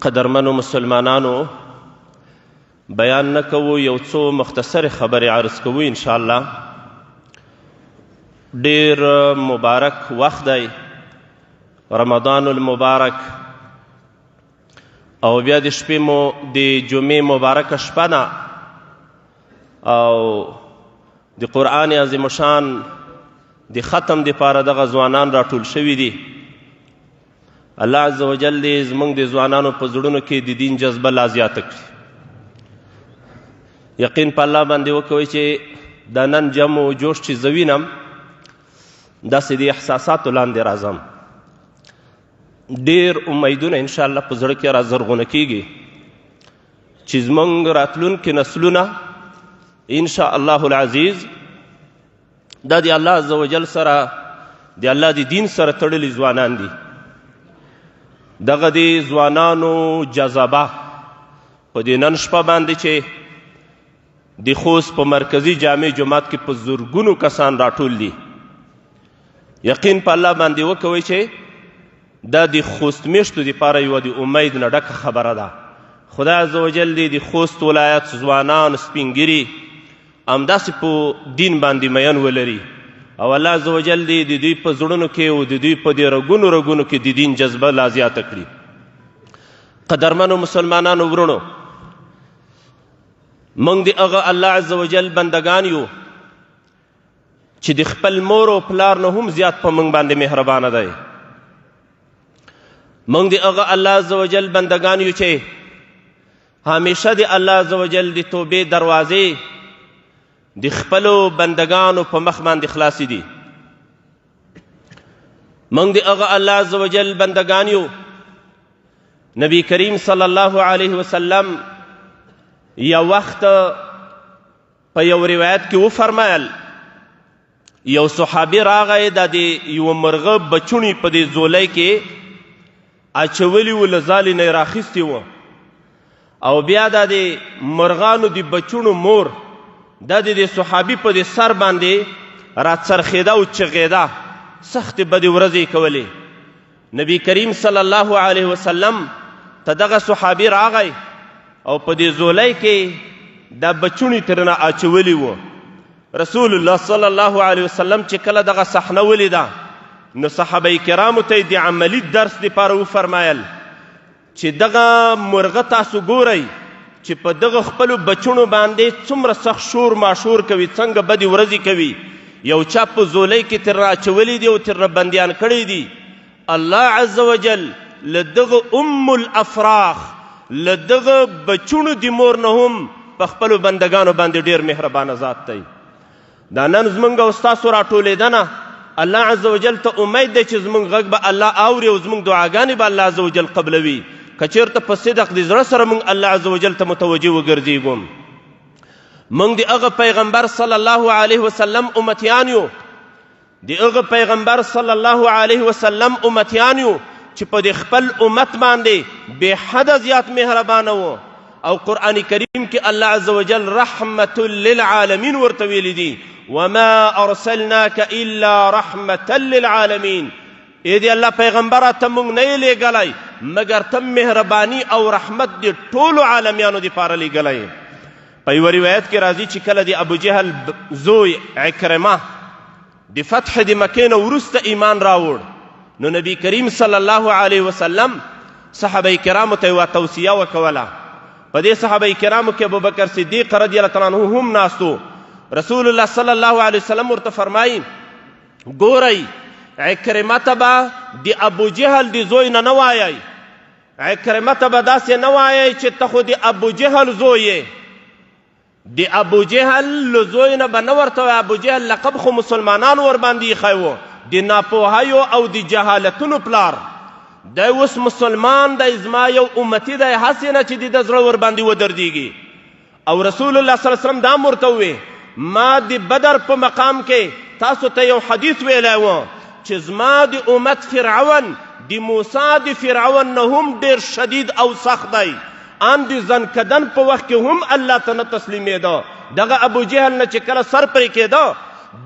قدرمنو مسلمانانو بیان نکوو، یو څو مختصر خبرې عرض کوو ان شاء الله. ډیر مبارک وخت دی، رمضان المبارک، او بیا د شپې مو د جمعې مبارکه شپه ده او د قرآن عظیم شان د ختم دپاره دغه ځوانان راټول شوي دي. الله عز وجل دې زموږ د ځوانانو په زړونو کې د دین جذبه لا زیاته کړي. یقین په الله باندې وکوئ چې دا نن جمع و جوش چې زه وینم، داسې د احساساتو لاندې راځم. ډېر امیدونه انشاءالله په زړه کې رازرغونه کېږي چې زموږ راتلونکي نسلونه انشاء الله العزیز دا د الله عز وجل سره د الله د دین سره تړلي ځوانان دي. دغه د ځوانانو جذبه په دې نن شپه باندې چې د خوست په مرکزي جامع جومات کې په زرګونو کسان راټول دي، یقین په الله باندې وکوئ چې دا د خوست میشتو دپاره یوه د امید نه ډکه خبره ده. خدای عز وجل دې د خوست ولایت ځوانان سپینګري همداسې په دین باندې مین ولري، او الله عز وجل دې د دوی په زړونو کې او د دوی په دې رګونو رګونو کې د دین جذبه لا زیاته کړي. قدرمنو مسلمانانو ورونو، موږ د هغه الله عز وجل بندگان یو چې د خپل مور او پلار نه هم زیات په موږ باندې مهربانه دی. موږ د هغه الله عز وجل بندگان یو چې همیشه د الله عز وجل د توبې دروازې د خپلو بندگانو په مخ باندې خلاصې دي. موږ د هغه الله عز وجل بندگان یو. نبی کریم صلی الله علیه وسلم یو وخت په یو روایت کې وفرمایل، یو صحابي راغی، دا د یو مرغه بچوڼي په دې ځولۍ کې اچولي و، له ځالې نه یې راخیستې وه، او بیا دا د مرغانو د بچوڼو مور دا د دې صحابي په دې سر باندې راڅرخېده او چغېده، سختې بدې ورځې یې کولې. نبی کریم صلی الله علیه وسلم ته دغه صحابي راغی او په دې ځولۍ کې دا بچوڼي ترنه اچولي وو. رسول الله صلی الله علیه وسلم چې کله دغه صحنه ولیده نو صحابه کرامو ته د عملي درس دپاره وفرمایل چې دغه مرغه تاسو ګورئ چې په دغه خپلو بچوڼو باندې څومره سخت شور ماشور کوي، څنګه بدې ورځې کوي. یو چا په ځولۍ کې ترنه اچولي دي او ترنه بندیان کړی دي. الله عز وجل له دغه ام الافراخ، له دغه بچوڼو د مور نه هم په خپلو بندګانو باندې ډېر مهربانه ذات دی. دا نن زموږ او ستاسو راټولېدنه الله عز وجل ته امید دی چې زموږ غږ به الله اوري او زموږ دعاګانې به الله عز وجل قبلوي، که چېرته په صدق د زړه سره موږ الله عز وجل ته متوجه وګرځېږو. موږ د هغه پیغمبر صلی الله علیه وسلم امتیان یو، د هغه پیغمبر صلی الله علیه وسلم امتیان یو چې په د خپل امت باندې بې حده زیات مهربانه و، او قرآن کریم کې الله عز وجل رحمة للعالمین ورته ویلی دي، وما ارسلناک الا رحمة للعالمین. ای دی الله پیغمبره ته موږ نه یې لیږلی مګر ته مهرباني او رحمت د ټولو عالمیانو دپاره لیږلی. په یوه روایت کې راځي چې کله د ابوجهل زوی عکرمه د فتح د مکې نه وروسته ایمان راوړ، نو نبی کریم صلی الله علیه وسلم صحابه کرامو ته یوه توصیه وکوله. په دې صحابه کرامو کې ابوبکر صدیق رضی الله تعالی عنه هم ناستو. رسول الله صلی الله علیه وسلم ورته فرمایي ګورئ عکرمه ته به د ابوجهل د زوی نه وایئ، عکرمه ته به داسې نه وایئ چې ته خو د ابوجهل زوی یې. د ابوجهل له زوی نه به نه ورته وایي، ابوجهل لقب خو مسلمانانو ورباندې ایښی و، د ناپوهیو او د جهالتونو پلار دی، اوس مسلمان دی، زما یو امتي دی، هسې نه چې د ده زړه ورباندې ودردېږي. او رسول الله صلی الله علیه وسلم دا هم ورته ووی، ما د بدر په مقام کې تاسو ته یو حدیث ویلی و چې زما د امت فرعون د موسی د فرعون نه هم ډېر شدید او سخت دی، ان د زنکدن په وخت کې هم الله ته نه تسلیمېده. دغه ابوجهل نه چې کله سر پرې کېده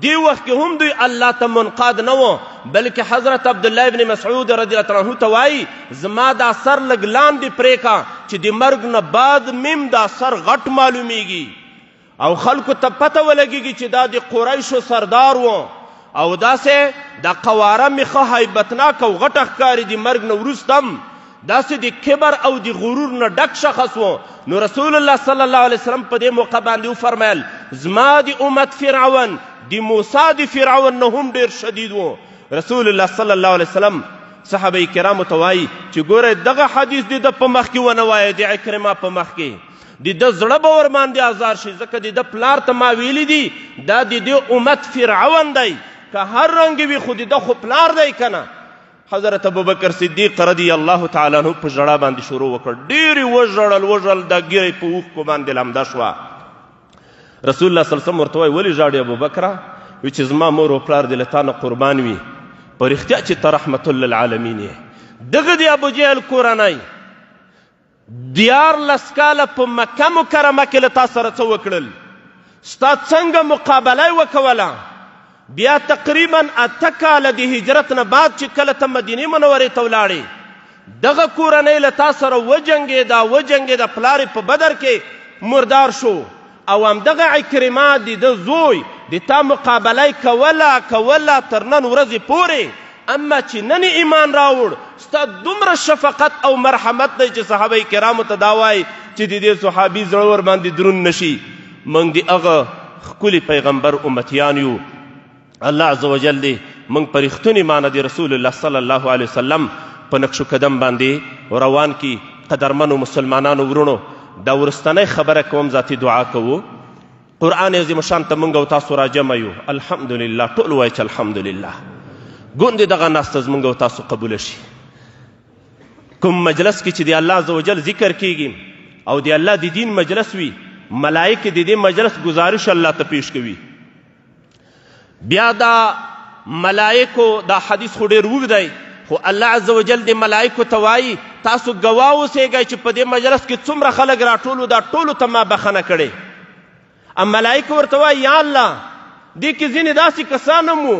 دی وخت کې هم دوی الله ته منقاد نه وو، بلکې حضرت عبدالله ابن مسعود رضی الله عنه ته وایي زما دا سر لږ لاندې پرېږه چې د مرګ نه بعد میم دا سر غټ معلومیږي او خلکو ته پته ولګېږي چې دا د قریشو سردار و او داسې دا قواره مې ښه هیبتناک او غټه ښکاري د مرګ نه وروسته هم داسې د کبر او د غرور نه ډک شخص و. نو رسول الله صلی الله علیه وسلم په دې موقع باندې وفرمیل زما د امت فرعون د موسی د فرعون نه هم ډېر شدید و. رسول الله صلی الله علیه وسلم صحابه کرامو ته وایي چې ګوره دغه حدیث د ده په مخ کې ونه وایه، د عکرمه په مخ کې د ده زړه به ورباندې ازار شي، ځکه د ده پلار ته ما ویلي دي دا د دې امت فرعون دی، که هر رنګ وي خو د ده خو پلار دی که نه. حضرت ابوبکر صدیق رضی الله تعالی عنه په ژړا باندې شروع وکړ، ډېرې وژړل دا ګیرې په اوښکو باندې لمده شوه. رسول الله صلی الله علیه وسلم ورته وایي ولې ژاړې ابوبکره؟ وی چې زما مور او پلار دې له تا نه قربان وي، په رښتیا چې ته رحمت للعالمین یې. دغه د ابوجهل کورنۍ 14 کاله په مکه مکرمه کې له تا سره څه وکړل، ستا څنګه مقابله یې وکوله. بیا تقریبا 8 کاله د هجرت نه بعد چې کله ته مدینې منورې ته ولاړې، دغه کورنۍ له تا سره وجنګېده، پلار په بدر کې مردار شو او همدغه عکرمه د ده زوی د تا مقابله کوله تر نن ورځې پورې. اما چې نن ایمان راوړ ستا دومره شفقت او مرحمت دی چې صحابه کرامو ته دا وایي چې د دې صحابي زړه ورباندې دروند نشي. موږ د هغه ښکلي پیغمبر امتیان یو. الله عز وجل دې موږ په رښتونې معنه د رسول الله صلی الله علیه وسلم په نقش و قدم باندې روان کي. قدرمنو مسلمانانو ورونو، دا وروستنۍ خبره کوم ذاتي دعا کوو. قرآن عظیم شان ته موږ او تاسو راجمع یو، الحمدلله. ټول وایي چې الحمدلله. ګوندې دغه ناسته زموږ او تاسو قبوله شي. کوم مجلس کې چې د الله عز وجل ذکر کیږي او د الله د دین مجلس وي، ملائکه د دې مجلس گزارش الله ته پیش کوي. بیا دا ملائکو دا حدیث خو ډېر اوږد دی، خو الله عز وجل د ملائکو ته وایي تاسو ګواه اوسېږئ چې په دې مجلس کې څومره خلک راټولو، دا ټولو ته ما بخښنه کړې. ملائکه ورته وایي یا الله دې کې ځینې داسې کسان هم وو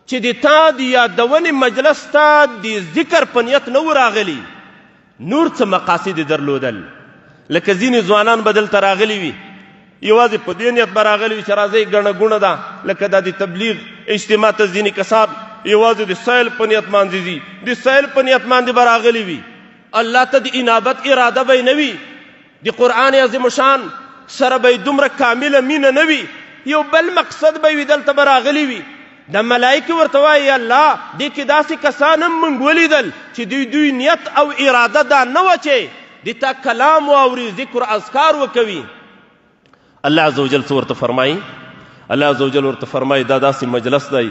چې د تا د یادونې مجلس ته د ذکر په نیت نه و راغلي، نور څه مقاصد درلودل. لکه ځینې ځوانان به دلته راغلي وي یوازې په دې نیت به راغلي وي چې راځئ ګڼه ګوڼه ده، لکه دا د تبلیغ اجتماع ته ځینې کسان یوازې د سیل په نیت باندې ځي، د سیل په نیت باندې به راغلي وي، الله ته د انابت اراده به یې نه وي، د قرآن عظیم شان سره به یې دومره کامله مینه نه وي، یو بل مقصد به وي دلته به راغلي وي. د ملائکې ورته وایي الله دې کې داسې کسان هم موږ ولیدل چې دوی نیت او اراده دا نه وه چې د تا کلام واوري، ذکر اذکار وکوي. الله عز وجل څه ورته فرمایي؟ الله عز وجل ورته فرمایي دا داسې مجلس دی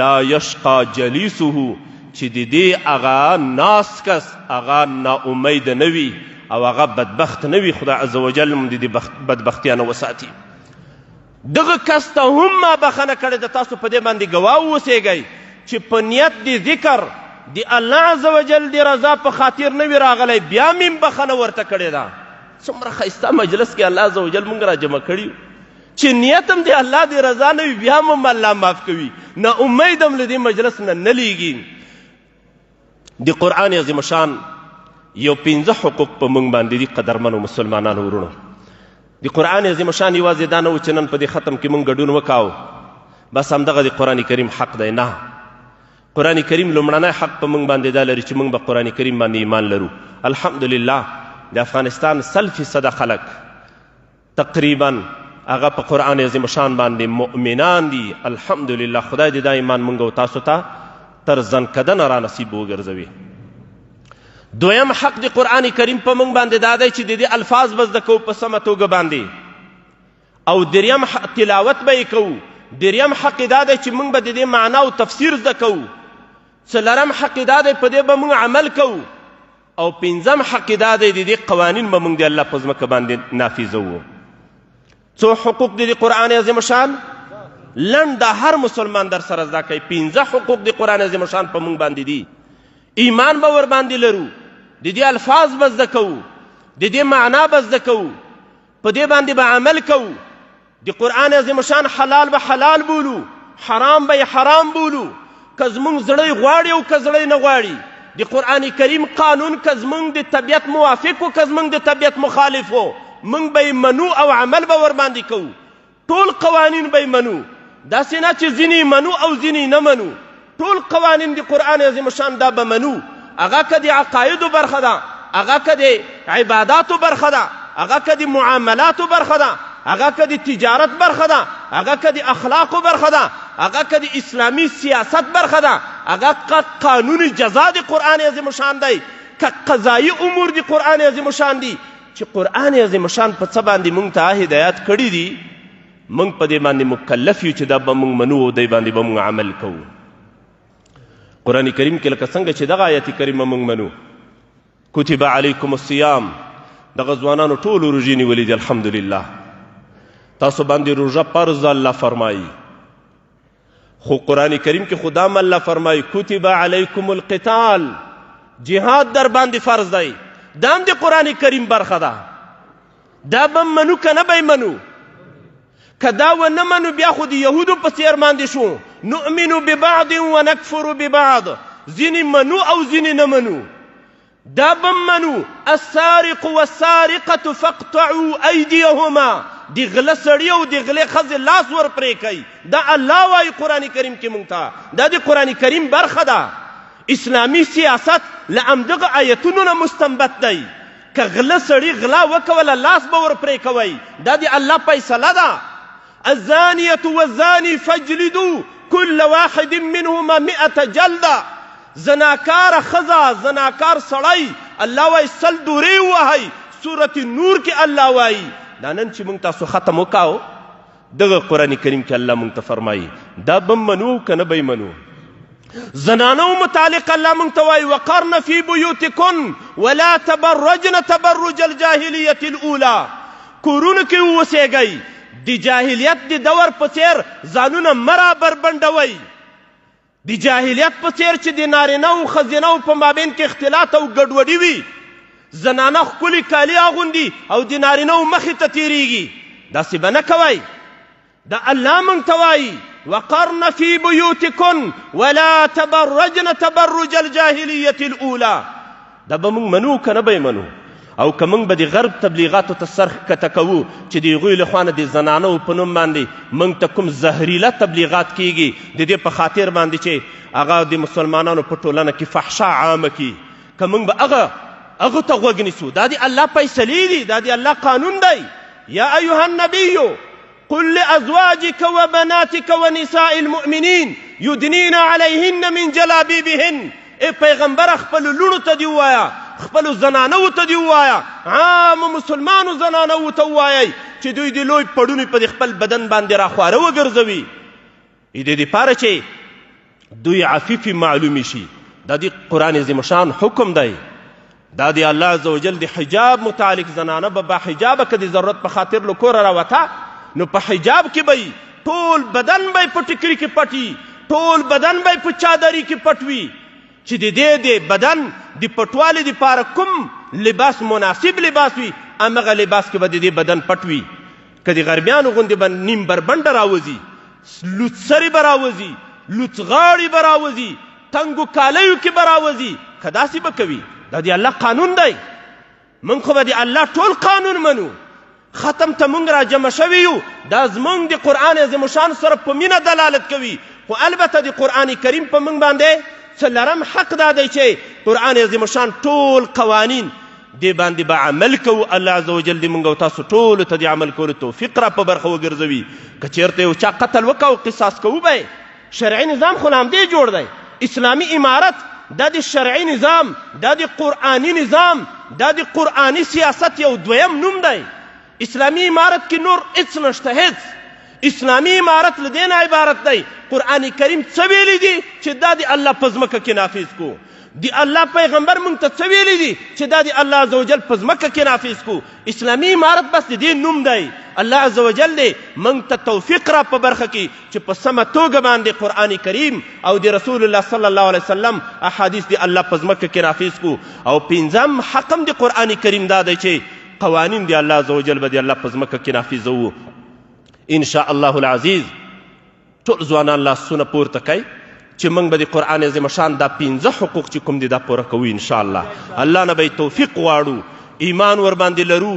لا یشقى جلیسه چې د دې هغه ناس کس هغه ناامید نه وي او هغه بدبخت نه وي. خدای عز وجل موږ د دې بدبختیانه وساتي. دغه کس ته هم ما بخښنه کړې ده، تاسو په دې باندې ګواه اوسېږئ چې په نیت د ذکر د الله عز وجل د رضا په خاطر نه وي راغلی، بیا مې بخښنه ورته کړې ده. څومره ښایسته مجلس کې الله عز وجل موږ را جمع کړي چې نیت هم د الله د رضا نه وي، بیا هم الله معاف کوي. نه امید هم له دې مجلس نه لیږي. د قرآن عظیم شان یو 15 حقوق په موږ باندې دي قدرمنو مسلمانانو ورونو. د قرآن عظیم شان یوازې دا نه و چې نن په دې ختم کې موږ ګډون وکاو بس همدغه د قرآن کریم حق دی. نه، قرآن کریم لومړنی حق په موږ باندې دا لري چې موږ به قرآن کریم باندې ایمان لرو. الحمدلله د افغانستان 100% خلک تقریبا هغه په قرآن عظیم شان باندې مؤمنان دي. الحمدلله. خدای دې دا ایمان موږ او تاسو ته تر ځنکدنه را نصیب وګرځوي. دویم حق د قرآن کریم په موږ باندې دا دی چې د دې الفاظ به زده کوو په سمه توګه باندې، او دریم تلاوت به یې کوو. دریم حق دا دی چې موږ به د دې معنا او تفسیر زده کوو. څلرم حق دا دی په دې به موږ عمل کوو. او پنځم حق دا دی د دې قوانین به موږ د الله په ځمکه باندې نافظوو. څو حقوق د قرآن عظیم شان لنډ د هر مسلمان در سره زده کوي. 15 حقوق د قرآن عظیم شان په موږ باندې دي. ایمان به ور باندې لرو، د دې الفاظ به زده کوو، د دې معنا به زده کوو، په دې باندې به عمل کوو. د قرآن عظیم شان حلال به حلال بولو، حرام به حرام بولو. که زمونږ زړی غواړي او که زړی نه غواړي، د قرآن کریم قانون که زمونږ د طبیعت موافق و که زمونږ د طبیعت مخالف و، موږ به یې منو او عمل به ورباندې کوو. ټول قوانین به یې منو، داسې نه چې ځینې منو او ځینې نه منو. ټول قوانین د قرآن عظیم شان دا به منو. هغه که د عقایدو برخه ده، هغه که د عباداتو برخه ده، هغه که د معاملاتو برخه ده، هغه که د تجارت برخه ده، هغه که د اخلاقو برخه ده، هغه که د اسلامي سیاست برخه ده، هغه قانون جزا د قرآن عظیم شان دی، که قضایي امور د قرآن عظیم شان دي. چې قرآن عظیم شان په څه باندې موږ ته هدایت کړي دي، موږ په دې باندې مکلف یو چې دا به موږ منو او دی باندې به موږ عمل کوو. قرآن کریم کې لکه څنګه چې دغه آیت کریمه موږ منو، کتب علیکم الصیام، دغه ځوانانو ټولو روژې نیولې دي. الحمدلله تاسو باندې روژه فرض الله فرمایي، خو قرآن کریم کې خدا م الله فرمایي کتب علیکم القتال، جهاد در باندې فرض دی. دا هم د قرآن کریم برخه ده. دا به منو که نه به منو؟ که دا ونه منو بیا خو د یهودو په څېر باندې شو، نؤمن ببعض ونکفر ببعض، ځینې منو او ځینې نه منو. دا به منو السارق والسارقة فاقطعوا ایدیهما، د غله سړي او د غلې ښځې لاس ور پرې کوي. دا الله وایي قرآن کریم کې موږ ته، دا د قرآن کریم برخه ده. اسلامي سیاست له همدغه آیتونو نه مستنبط دی. که غله سړي غلا وکوله لاس به ور پرې کوئ، دا د الله فیصله ده. الزانیة والزانی فاجلدوا كل واحد منهما 100 جلده. زناکار ښځه، زناکار سړی، الله وایي 100 دورې ووهئ. سورة نور کې الله وایي. دا نن چې موږ تاسو ختم وکاو، دغه قرآن کریم کې الله موږ ته فرمایي دا به منو که نه به منو. زنانو متعلق الله موږ ته وایي وقرن فی بیوتکن ولا تبرجن تبرج الجاهلیة الاولى، کورونو کې اوسیږئ، د جاهلیت د دور په څېر ځانونه مه بربنډوئ. د جاهلیت په څېر چې د نارینه او ښځینه په مابین کې اختلاط او ګډوډي وي، زنانه ښکلي کالي اغوندي او د نارینه مخې ته تېرېږي، داسې به نه کوئ. دا الله موږ ته وایي وقرن فی بیوتکن ولا تبرجن تبرج الجاهلیة الاولى. دا به موږ منو که نه به منو؟ او که موږ به د غرب تبلیغاتو ته سر ښکته کوو چې د هغوی له خوا نه د زنانو په نوم باندې موږ ته کوم زهریله تبلیغات کیږي د دې په خاطر باندې چې هغه د مسلمانانو په ټولنه کې فحشا عامه کړي، که موږ به هغه ته غوږ نیسو؟ دا د الله فیصلې دي، دا د الله قانون دی. یا ایها النبی قل لأزواجك وبناتك ونساء المؤمنین یدنین علیهن من جلابیبهن. ای پیغمبر خپلو لوڼو ته دې ووایه، خپلو زنانو ته دې ووایه، عامو مسلمانو زنانو ته ووایئ چې دوی د لوی پړونی په خپل بدن باندې راخواره وګرځوي، د دې دپاره چې دوی عفیفې معلومې شي. دا د قرآن عظیم شان حکم دی. دا د الله عز وجل د حجاب متعلق زنانه به با حجابه که د ضرورت په خاطر له کوره راوته، نو په حجاب کې به ټول بدن به په ټکري کې پټي، ټول بدن به په چادري کې پټوي، چې د دې د بدن د پټوالي دپاره کوم لباس مناسب لباس وي، همغه لباس کې به د دې بدن پټ وي. که د غربیانو غوندې به نیم بربنډه راوځي، لوڅ سرې به راوځي، لوڅ غاړې به راوځي، تنګو کالیو کې به راوځي، که داسې به کوي. دا د الله قانون دی. موږ خو به د الله ټول قانون منو. ختم ته موږ را جمع شوي یو، دا زموږ د قرآن عظیم شان سره په مینه دلالت کوي. خو البته د قرآن کریم په موږ باندې څلرم حق دا دی چې قرآن عظیم شان ټول قوانین دې باندې به عمل کوو. الله عز وجل دې موږ او تاسو ټولو ته د عمل کولو توفیق را په برخه وګرځوي. که چېرته یو چا قتل وکړه او قصاص کوو به شرعي نظام خو له همدې جوړ دی. اسلامي امارت دا د شرعي نظام، دا د قرآني نظام، دا د قرآني سیاست یو دویم نوم دی. اسلامي امارت کې نور هیڅ نشته، هیڅ. اسلامي امارت له دې نه عبارت دی قرآن کریم څه ویلی دي چې دا د الله په ځمکه کې نافظ کو، د الله پیغمبر موږ ته څه ویلی دي چې دا د الله عز وجل په ځمکه کې نافظ کو. اسلامي امارت بس د دې نوم دی. الله عز وجل دې موږ ته توفیق را په برخه کې چې په سمه توګه باندې قرآن کریم او د رسول الله صلی الله علیه وسلم احادیث د الله په ځمکه کې نافظ کو. او پنځم حکم د قرآن کریم دا دی چې قوانین د الله عز وجل به د الله په ځمکه کې نافظوو. ان شاء الله العزیز ټول ځوانان لاسونه پورته کوي چې موږ به د قرآن عظیم شان دا 15 حقوق چې کوم دي دا پوره کوو ان شاء الله. الله نه به توفیق غواړو، ایمان ورباندې لرو،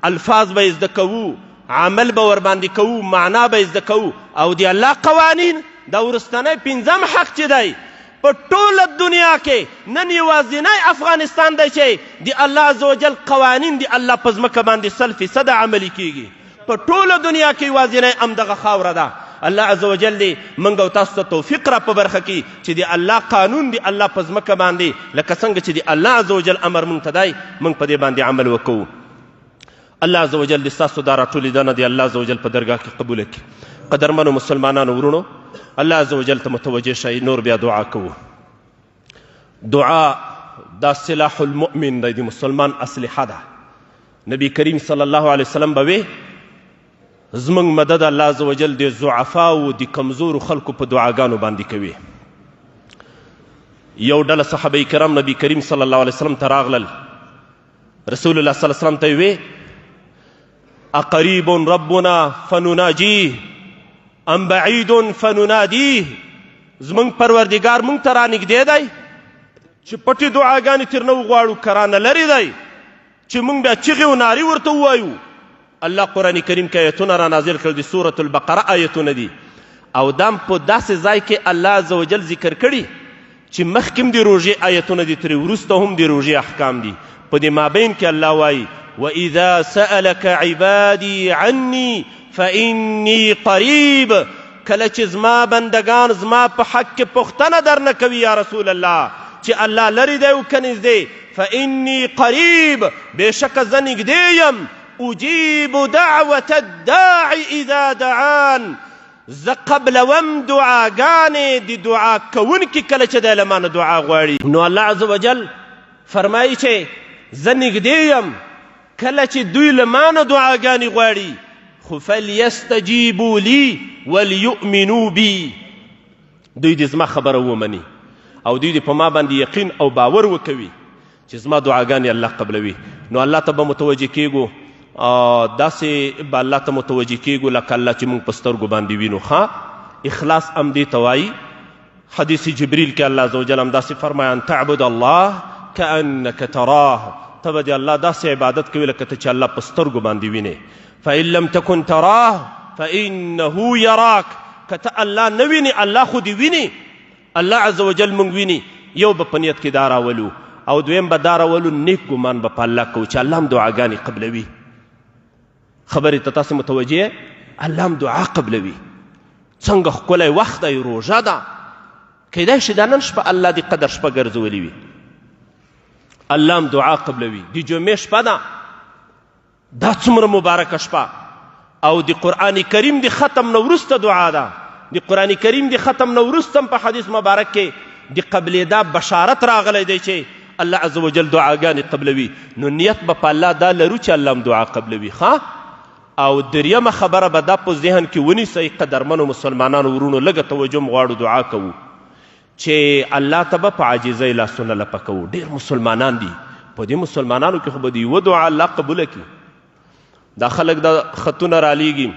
الفاظ به زده کوو، عمل به ورباندې کوو، معنا به زده کوو، او د الله قوانین دا وروستنی 15 حق چې دی په ټوله دنیا کې نن یوازینی افغانستان دی چې د الله عز وجل قوانین د الله په ځمکه باندې 100% عملي کیږي. په ټوله دنیا کې یوازینی همدغه خاوره ده. الله عز وجل دې موږ او تاسو ته توفیق را په برخه کړي چې د الله قانون د الله په ځمکه باندې لکه څنګه چې د الله عز وجل امر موږ ته دی موږ په دې باندې عمل وکړو. الله عز وجل دې ستاسو دا راټولېدنه د الله عز وجل په درګاه کې قبوله کړي. قدرمنو مسلمانانو ورونو، الله عز وجل ته متوجه شئ. نور بیا دعا کوو. دعا دا سلاح المؤمن دی، د مسلمان اسلحه ده. نبی کریم صلی الله علیه وسلم به وی زمونږ مدد الله عز وجل د ضعفاو د کمزورو خلکو په دعاګانو باندې کوي. یو ډله صحابه کرام نبی کریم صلی الله علیه وسلم ته راغلل. رسول الله صلی الله علیه وسلم ته وی اقریب ربنا فنناجیه ام بعید فننادیه. زمونږ پروردګار مونږ ته رانږدې دی چې پټې دعاګانې ترنه وغواړو، که رانه لرې دی چې مونږ بیا چغې و نارې ورته ووایو. الله قرآن کریم کې آیتونه را نازل کړل، د سورة البقره آیتونه دي، او دام په داسې ځای کې الله عز وجل ذکر کړي چې مخکې هم د روژې آیتونه دي، ترې وروسته هم د روژې احکام دي. په دې مابین کې الله وایي وَإِذَا سَأَلَكَ عِبَادِي عَنِّي فَإِنِّي قَرِيب. کله چې زما بندگان زما په حق کې پوښتنه درنه کوي یا رسول الله چې الله لرې دی او که نږدې، فإني قریب، بېشکه زه نږدې یم، اجیب دعوة الداع اذا دعان، زه قبلوم دعاګانې د دعا کوونکي کله چې دی له مانه دعا غواړي. نو الله عز وجل فرمایي چې زه نږدې یم کله چې دوی له مانه دعاګانې غواړي، خو فلیستجیبوا لي وليؤمنوا بي. دوی دې زما خبره ومني او دوی دې په ما باندې یقین او باور وکوي چې زما دعاګانې الله قبلوي. نو الله ته به متوجه کیږو، داسې به الله ته متوجه کیږو لکه الله چې موږ په سترګو باندې وینو. ښه اخلاص هم دې ته وایي. حدیث جبریل کې الله عز وجل هم داسې فرمایي ان تعبد الله کأنک تراه. ته به د الله داسې عبادت کوي لکه ته چې الله په سترګو باندې وینې. فإن لم تكن تراه فإنه يراك. که ته الله نه وینې الله خو دې ویني. الله عز وجل موږ ویني. یو به په نیت کې دا راولو، او دویم به دا راولو نیک ګمان به په الله کوو چې الله هم دعاګانې قبلوي. خبرې ته تاسې متوجه، الله هم دعا قبلوي. څنګه ښکلی وخت دی، روژه ده، کیدای شي دا نن شپه الله دې قدر شپه ګرځولې وي، الله هم دعا قبلوي. د جمعې شپه ده، دا څومره مبارکه شپه، او د قرآن کریم د ختم نه وروسته دعا ده. د قرآن کریم د ختم نه وروسته هم په حدیث مبارک کې د قبلېدا بشارت راغلی دی چې الله عز وجل دعاګانې قبلوي. نو نیت به په الله دا لرو چې الله هم دعا قبلوي. ښه او دریمه خبره به دا په ذهن کې ونیسئ، قدرمنو مسلمانانو ورونو، لږه توجه م غواړو دعا کوو چې الله ته به په عاجزۍ لاسونه لپه کوو. ډېر مسلمانان دي، په دې مسلمانانو کې خو به د یوه دعا الله قبوله کړي. دا خلک دا خطونه رالیږي،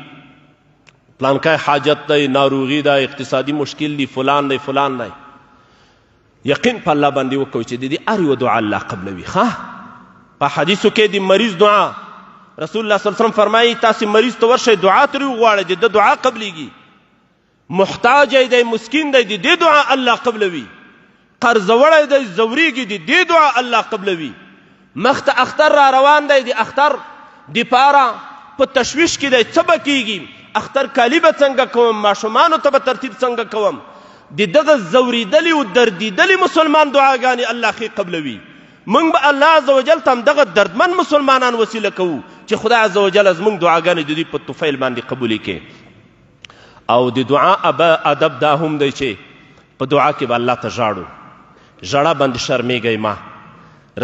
پلانکی حاجت دی، ناروغي ده، اقتصادي مشکل دی، فلان دی فلان دی. یقین په الله باندې وکړو چې د دې هر یوه دعا الله قبلوي. ښه په حدیثو کې د مریض دعا رسول الله صلی الله علیه وسلم فرمایي تاسې مریض ته ورشئ دعا ترې وغواړئ، د ده دعا قبلیږي. محتاج دی، مسکین دی، د دې دعا الله قبلوي. قرض وړی دی، ځورېږي، د دې دعا الله قبلوي. مخ ته اختر را روان دی، د اختر دپاره په تشویش کې دی، څه به کیږي، اختر کالي به څنګه کوم، ماشومانو ته به ترتیب څنګه کوم. د دغه ځورېدلي او دردېدلي مسلمان دعاګانې الله ښې قبلوي. موږ به الله عز وجل ته همدغه دردمن مسلمانان وسیله کوو چې خدای عز وجل زموږ دعاګانې د دوی په طفیل باندې قبولې کړي. او د دعا ادب دا هم دی چې په دعا کې به الله ته ژاړو، ژړا باندې شرمېږئ ما.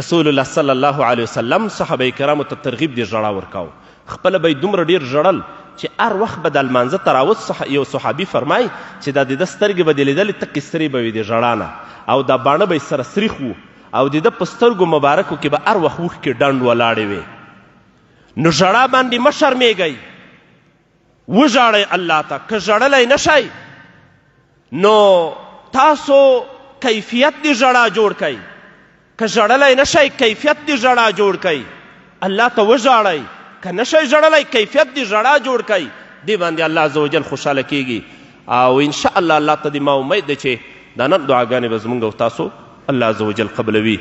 رسول الله صلی الله علیه وسلم صحابه کرامو ته ترغیب د ژړا ورکاو. خپله به یې دومره ډېر ژړل چې هر وخت به د لمانځه ته راوت یو صحابي فرمایي چې دا د ده سترګې به دې لیدلې تکې سترې به وي د ژړا نه، او دا باڼه به یې سره سریخ وو، او د ده په سترګو مبارکو کې به هر وخت اوښکې ډنډ ولاړې وې. نو ژړا باندې مه شرمېږئ، وژاړئ الله ته. که ژړلی نه شئ نو تاسو کیفیت د ژړا جوړ کئ. که ژړلی نه شئ کیفیت د ژړا جوړ کئ. الله ته وژاړئ. که نه شئ ژړلی کیفیت د ژړا جوړ کئ. دې باندې الله عز وجل خوشحاله کیږي. او انشاءالله الله ته دې ما امید دی چې دا نن دعاګانې به زمونږ او تاسو الله عز وجل قبلوي.